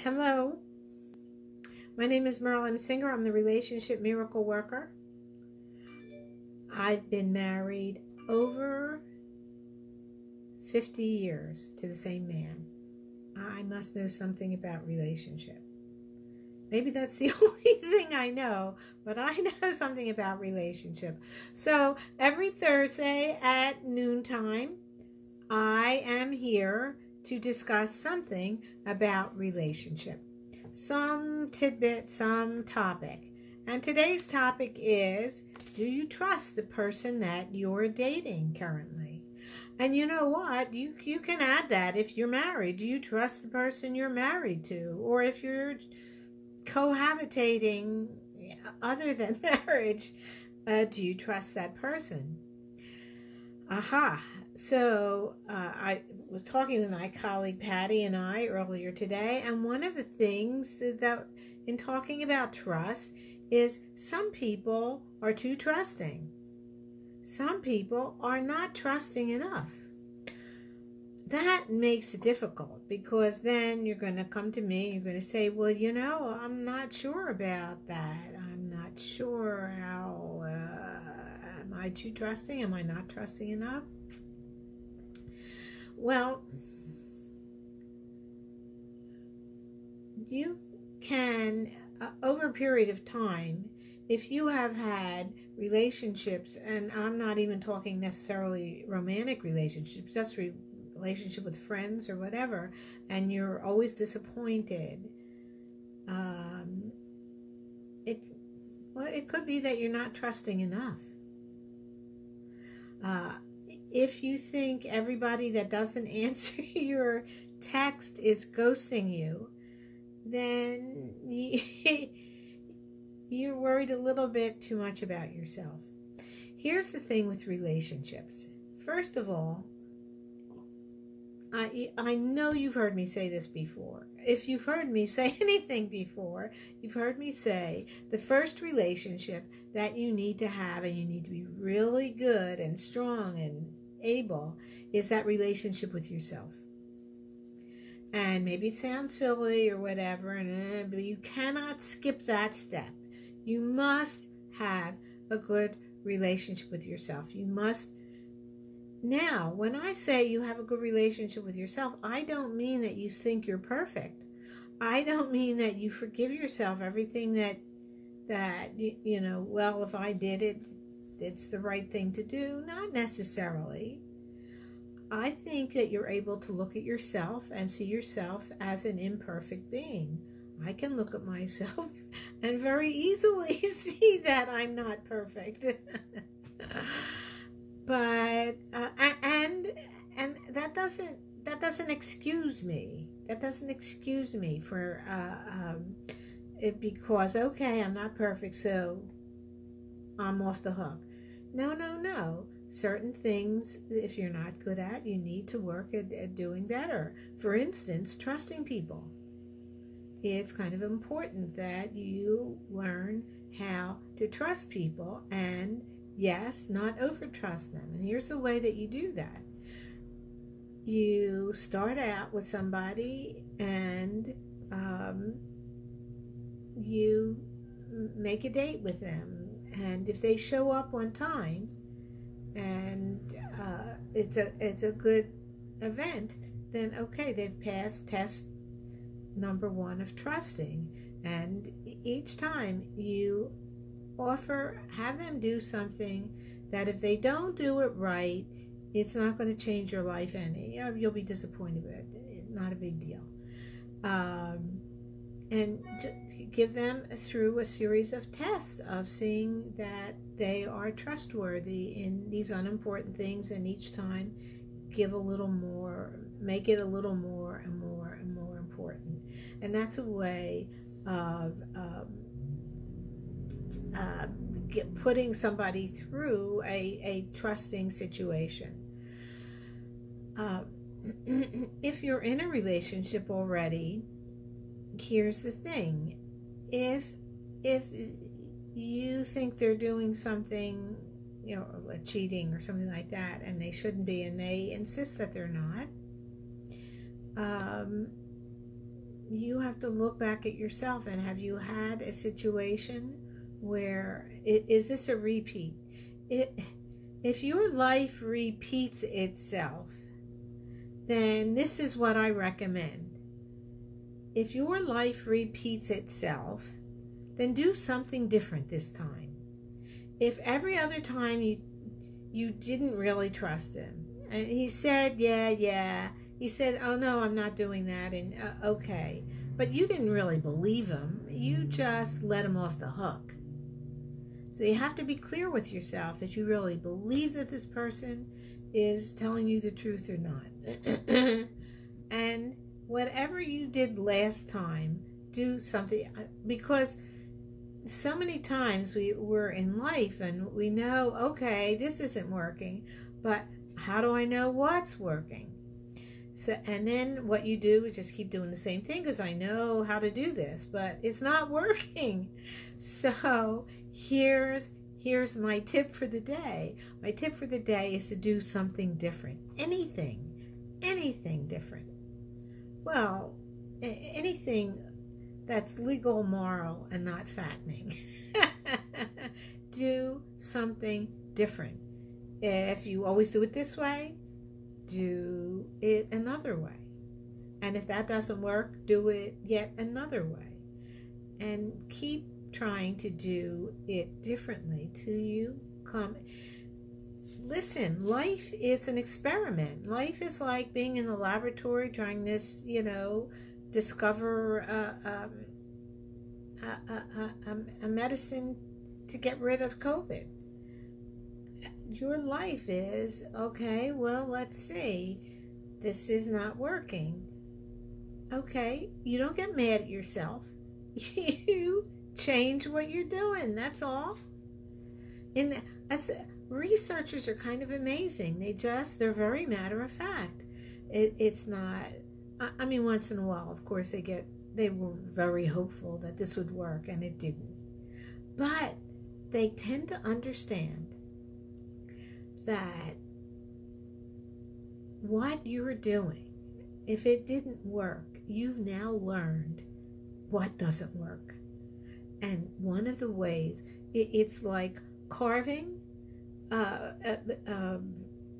Hello, my name is Merle. I'm a singer. I'm the relationship miracle worker. I've been married over 50 years to the same man. I must know something about relationship. Maybe that's the only thing I know, but I know something about relationship. So every Thursday at noontime, I am here to discuss something about relationship. Some tidbit, some topic. And today's topic is, do you trust the person that you're dating currently? And you know what? You can add that if you're married. Do you trust the person you're married to? Or if you're cohabitating other than marriage, do you trust that person? Aha. So I was talking with my colleague Patty and I earlier today, and one of the things that in talking about trust is some people are too trusting. Some people are not trusting enough. That makes it difficult because then you're going to come to me, you're going to say, well, I'm not sure about that. I'm not sure how, am I too trusting? Am I not trusting enough? Well, you can, over a period of time, if you have had relationships, and I'm not even talking necessarily romantic relationships, just relationship with friends or whatever, and you're always disappointed, it could be that you're not trusting enough. If you think everybody that doesn't answer your text is ghosting you, then you're worried a little bit too much about yourself. Here's the thing with relationships. First of all, I know you've heard me say this before. If you've heard me say anything before, you've heard me say the first relationship that you need to have, and you need to be really good and strong and able, is that relationship with yourself. And maybe it sounds silly or whatever, but you cannot skip that step. You must have a good relationship with yourself. You must. Now, when I say you have a good relationship with yourself, I don't mean that you think you're perfect. I don't mean that you forgive yourself everything that well, if I did it, it's the right thing to do. Not necessarily. I think that you're able to look at yourself and see yourself as an imperfect being. I can look at myself and very easily see that I'm not perfect. But and that doesn't excuse me. That doesn't excuse me for it, because okay, I'm not perfect, so I'm off the hook. No. Certain things, if you're not good at, you need to work at doing better. For instance, trusting people. It's kind of important that you learn how to trust people and, yes, not over-trust them. And here's the way that you do that. You start out with somebody and you make a date with them. And if they show up on time and it's a good event, then okay, they've passed test number 1 of trusting. And each time you have them do something that if they don't do it right, it's not going to change your life any. You'll be disappointed, but not a big deal. And give them through a series of tests of seeing that they are trustworthy in these unimportant things, and each time give a little more, make it a little more and more and more important. And that's a way of putting somebody through a trusting situation. If you're in a relationship already, here's the thing. If you think they're doing something, cheating or something like that, and they shouldn't be, and they insist that they're not, you have to look back at yourself, and have you had a situation where is this a repeat? If your life repeats itself, then this is what I recommend. If your life repeats itself, then do something different this time. If every other time you didn't really trust him, and he said, yeah, he said, oh no, I'm not doing that, and okay, but you didn't really believe him, you just let him off the hook. So you have to be clear with yourself if you really believe that this person is telling you the truth or not. And whatever you did last time, do something, because so many times we're in life and we know, okay, this isn't working, but how do I know what's working? So, and then what you do is just keep doing the same thing because I know how to do this, but it's not working. So here's my tip for the day. My tip for the day is to do something different. Anything different. Well, anything that's legal, moral, and not fattening. Do something different. If you always do it this way, do it another way. And if that doesn't work, do it yet another way. And keep trying to do it differently till you come. Listen, life is an experiment. Life is like being in the laboratory trying this, discover a medicine to get rid of COVID. Your life is, okay, well, let's see. This is not working. Okay, you don't get mad at yourself. You change what you're doing, that's all. And researchers are kind of amazing. They're very matter of fact. It's not, I mean, once in a while, of course, they were very hopeful that this would work, and it didn't. But they tend to understand that what you're doing, if it didn't work, you've now learned what doesn't work. And one of the ways, it's like carving.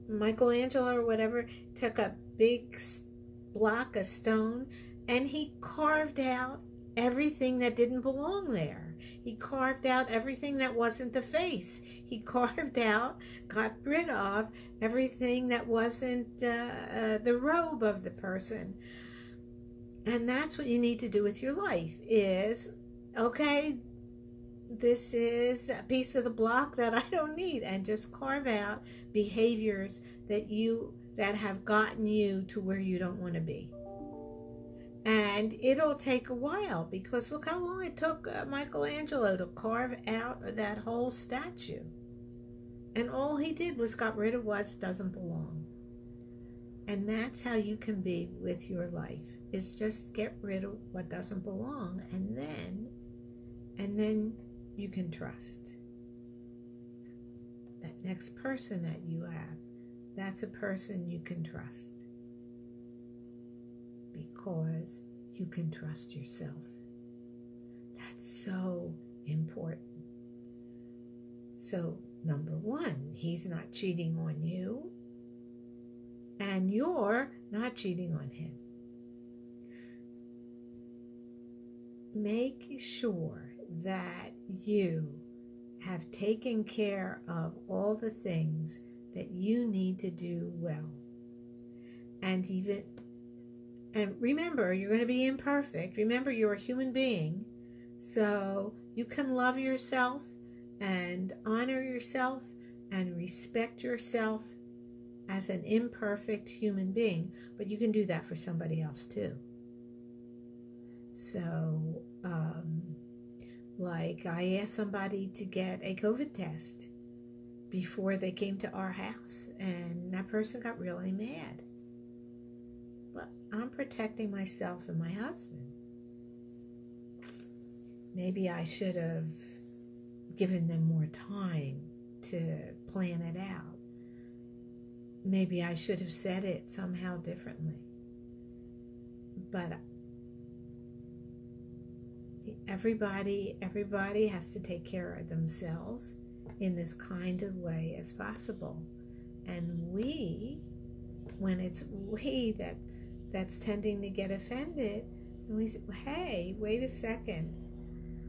Michelangelo or whatever took a big block of stone and he carved out everything that didn't belong there. He carved out everything that wasn't the face. He carved out, got rid of everything that wasn't the robe of the person. And that's what you need to do with your life is, okay, this is a piece of the block that I don't need, and just carve out behaviors that have gotten you to where you don't want to be. And it'll take a while, because look how long it took Michelangelo to carve out that whole statue. And all he did was got rid of what doesn't belong. And that's how you can be with your life, is just get rid of what doesn't belong, and then you can trust. That next person that you have, that's a person you can trust. Because you can trust yourself. That's so important. So, number one, he's not cheating on you, and you're not cheating on him. Make sure that you have taken care of all the things that you need to do well. And remember, you're going to be imperfect. Remember, you're a human being. So you can love yourself and honor yourself and respect yourself as an imperfect human being. But you can do that for somebody else too. So, like I asked somebody to get a COVID test before they came to our house, and that person got really mad. But I'm protecting myself and my husband. Maybe I should have given them more time to plan it out. Maybe I should have said it somehow differently. But everybody has to take care of themselves in this kind of way as possible. And when it's we that's tending to get offended, and we say, hey, wait a second,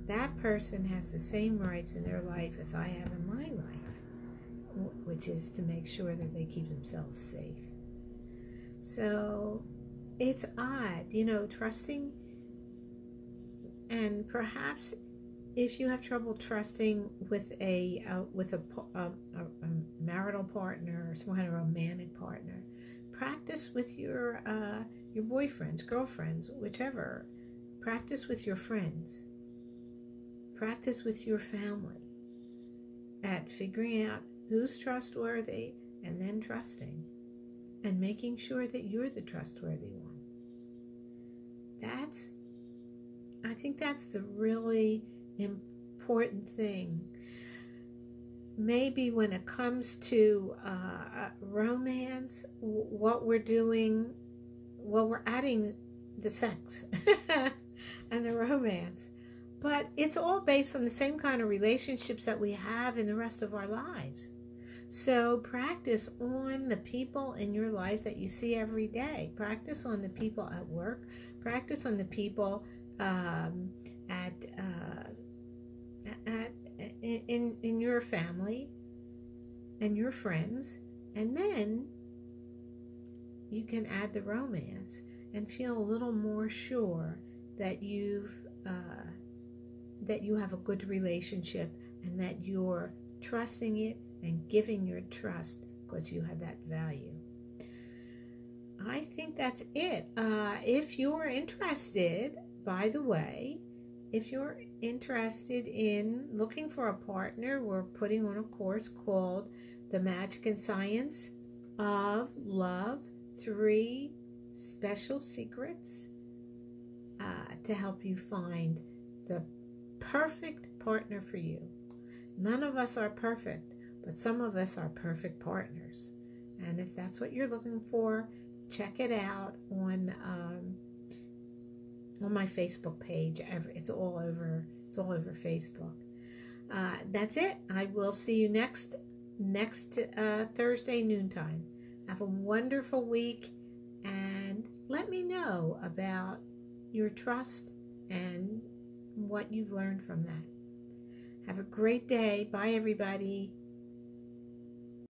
that person has the same rights in their life as I have in my life, which is to make sure that they keep themselves safe. So it's odd, trusting. And perhaps if you have trouble trusting with a marital partner or some kind of romantic partner, practice with your boyfriends, girlfriends, whichever. Practice with your friends. Practice with your family at figuring out who's trustworthy and then trusting and making sure that you're the trustworthy one. I think that's the really important thing. Maybe when it comes to romance, what we're doing, we're adding the sex and the romance. But it's all based on the same kind of relationships that we have in the rest of our lives. So practice on the people in your life that you see every day. Practice on the people at work. Practice on the people in your family and your friends, and then you can add the romance and feel a little more sure that you have a good relationship and that you're trusting it and giving your trust because you have that value. I think that's it. If you're interested, by the way, if you're interested in looking for a partner, we're putting on a course called The Magic and Science of Love, 3 Special Secrets to help you find the perfect partner for you. None of us are perfect, but some of us are perfect partners. And if that's what you're looking for, check it out on my Facebook page. It's all over Facebook. That's it. I will see you next Thursday noontime. Have a wonderful week, and let me know about your trust and what you've learned from that. Have a great day. Bye, everybody.